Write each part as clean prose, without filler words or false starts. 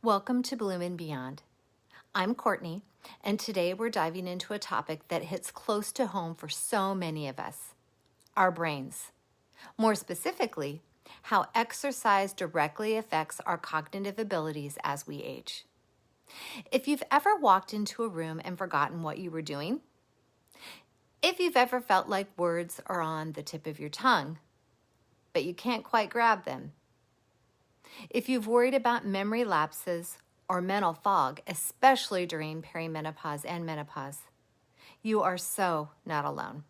Welcome to Bloom and Beyond. I'm Courtney, and today we're diving into a topic that hits close to home for so many of us, our brains. More specifically, how exercise directly affects our cognitive abilities as we age. If you've ever walked into a room and forgotten what you were doing, if you've ever felt like words are on the tip of your tongue, but you can't quite grab them, if you've worried about memory lapses or mental fog, especially during perimenopause and menopause, you are so not alone.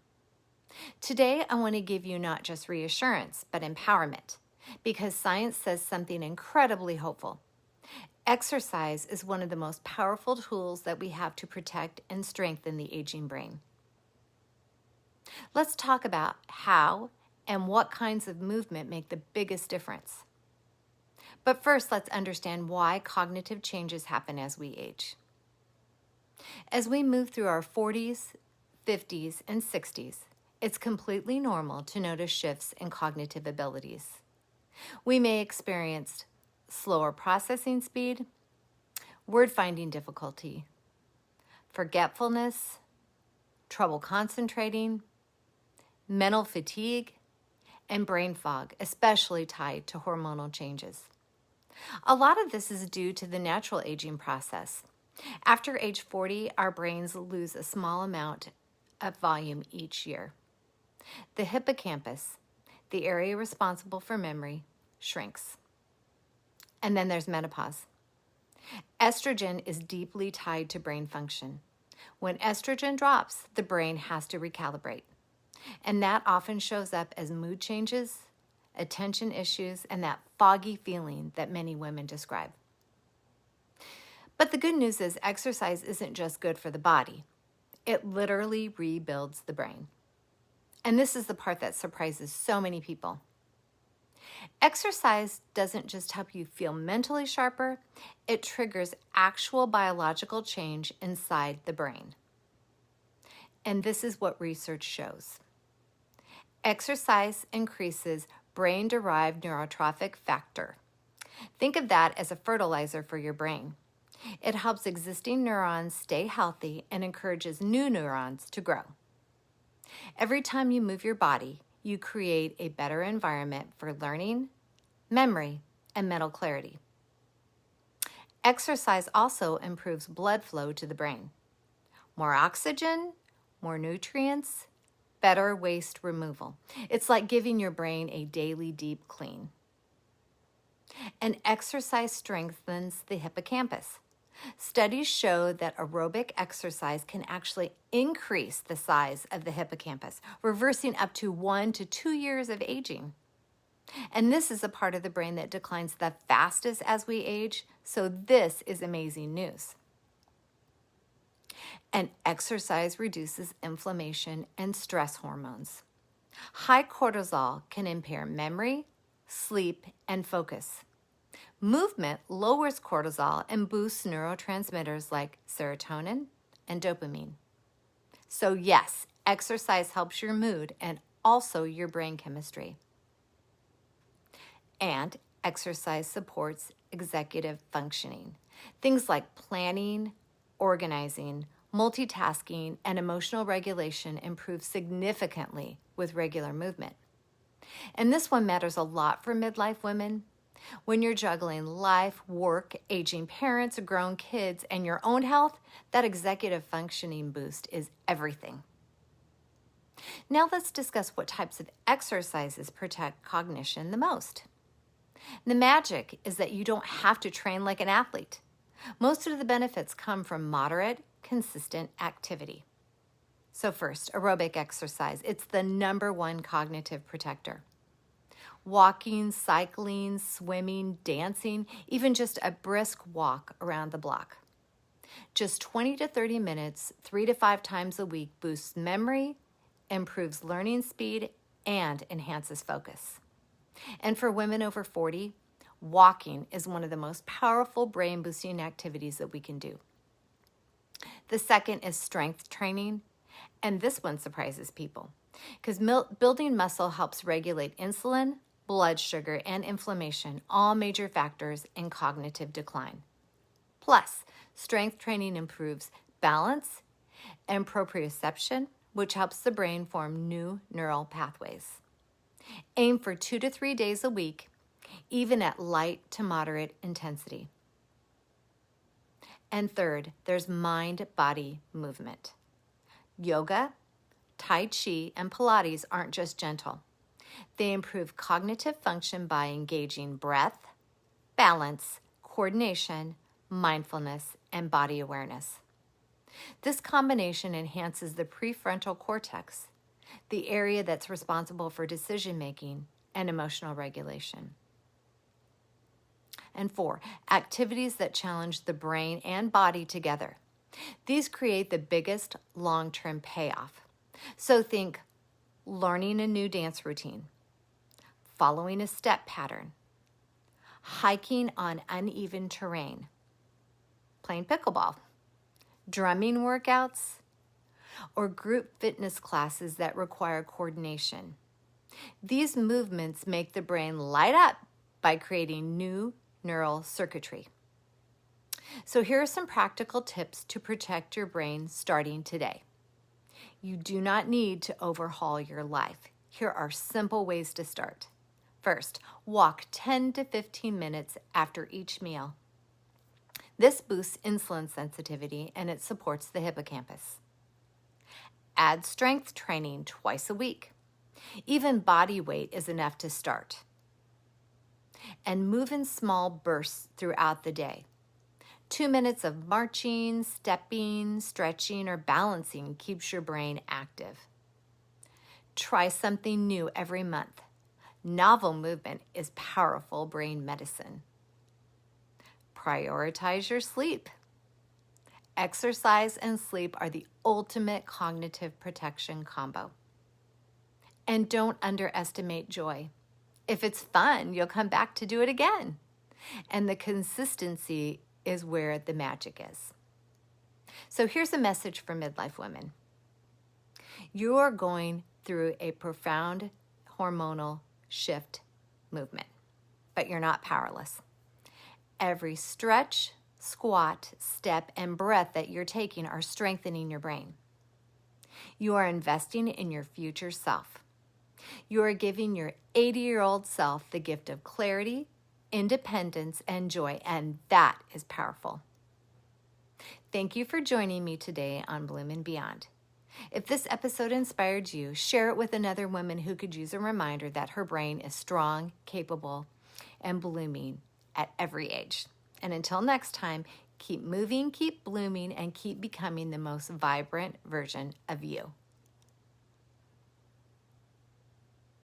Today, I want to give you not just reassurance, but empowerment, because science says something incredibly hopeful. Exercise is one of the most powerful tools that we have to protect and strengthen the aging brain. Let's talk about how and what kinds of movement make the biggest difference. But first, let's understand why cognitive changes happen as we age. As we move through our 40s, 50s, and 60s, it's completely normal to notice shifts in cognitive abilities. We may experience slower processing speed, word-finding difficulty, forgetfulness, trouble concentrating, mental fatigue, and brain fog, especially tied to hormonal changes. A lot of this is due to the natural aging process. After age 40, our brains lose a small amount of volume each year. The hippocampus, the area responsible for memory, shrinks. And then there's menopause. Estrogen is deeply tied to brain function. When estrogen drops, the brain has to recalibrate. And that often shows up as mood changes, attention issues, and that foggy feeling that many women describe. But the good news is exercise isn't just good for the body. It literally rebuilds the brain. And this is the part that surprises so many people. Exercise doesn't just help you feel mentally sharper, it triggers actual biological change inside the brain. And this is what research shows. Exercise increases brain-derived neurotrophic factor. Think of that as a fertilizer for your brain. It helps existing neurons stay healthy and encourages new neurons to grow. Every time you move your body, you create a better environment for learning, memory, and mental clarity. Exercise also improves blood flow to the brain. More oxygen, more nutrients, better waste removal. It's like giving your brain a daily deep clean. And exercise strengthens the hippocampus. Studies show that aerobic exercise can actually increase the size of the hippocampus, reversing up to 1 to 2 years of aging. And this is a part of the brain that declines the fastest as we age, so this is amazing news. And exercise reduces inflammation and stress hormones. High cortisol can impair memory, sleep, and focus. Movement lowers cortisol and boosts neurotransmitters like serotonin and dopamine. So yes, exercise helps your mood and also your brain chemistry. And exercise supports executive functioning. Things like planning, organizing, multitasking, and emotional regulation improve significantly with regular movement. And this one matters a lot for midlife women. When you're juggling life, work, aging parents, grown kids, and your own health, that executive functioning boost is everything. Now let's discuss what types of exercises protect cognition the most. The magic is that you don't have to train like an athlete. Most of the benefits come from moderate, consistent activity. So first, aerobic exercise. It's the #1 cognitive protector. Walking, cycling, swimming, dancing, even just a brisk walk around the block. Just 20 to 30 minutes, 3 to 5 times a week boosts memory, improves learning speed, and enhances focus. And for women over 40, walking is one of the most powerful brain-boosting activities that we can do. The second is strength training, and this one surprises people because building muscle helps regulate insulin, blood sugar, and inflammation, all major factors in cognitive decline. Plus, strength training improves balance and proprioception, which helps the brain form new neural pathways. Aim for 2 to 3 days a week, even at light to moderate intensity. And third, there's mind-body movement. Yoga, Tai Chi, and Pilates aren't just gentle. They improve cognitive function by engaging breath, balance, coordination, mindfulness, and body awareness. This combination enhances the prefrontal cortex, the area that's responsible for decision-making and emotional regulation. And 4, activities that challenge the brain and body together. These create the biggest long-term payoff. So think learning a new dance routine, following a step pattern, hiking on uneven terrain, playing pickleball, drumming workouts, or group fitness classes that require coordination. These movements make the brain light up by creating new neural circuitry. So here are some practical tips to protect your brain starting today. You do not need to overhaul your life. Here are simple ways to start. First, walk 10 to 15 minutes after each meal. This boosts insulin sensitivity and it supports the hippocampus. Add strength training twice a week. Even body weight is enough to start. And move in small bursts throughout the day. 2 minutes of marching, stepping, stretching, or balancing keeps your brain active. Try something new every month. Novel movement is powerful brain medicine. Prioritize your sleep. Exercise and sleep are the ultimate cognitive protection combo. And don't underestimate joy. If it's fun, you'll come back to do it again. And the consistency is where the magic is. So here's a message for midlife women. You are going through a profound hormonal shift movement, but you're not powerless. Every stretch, squat, step, and breath that you're taking are strengthening your brain. You are investing in your future self. You are giving your 80-year-old self the gift of clarity, independence, and joy, and that is powerful. Thank you for joining me today on Bloom and Beyond. If this episode inspired you, share it with another woman who could use a reminder that her brain is strong, capable, and blooming at every age. And until next time, keep moving, keep blooming, and keep becoming the most vibrant version of you.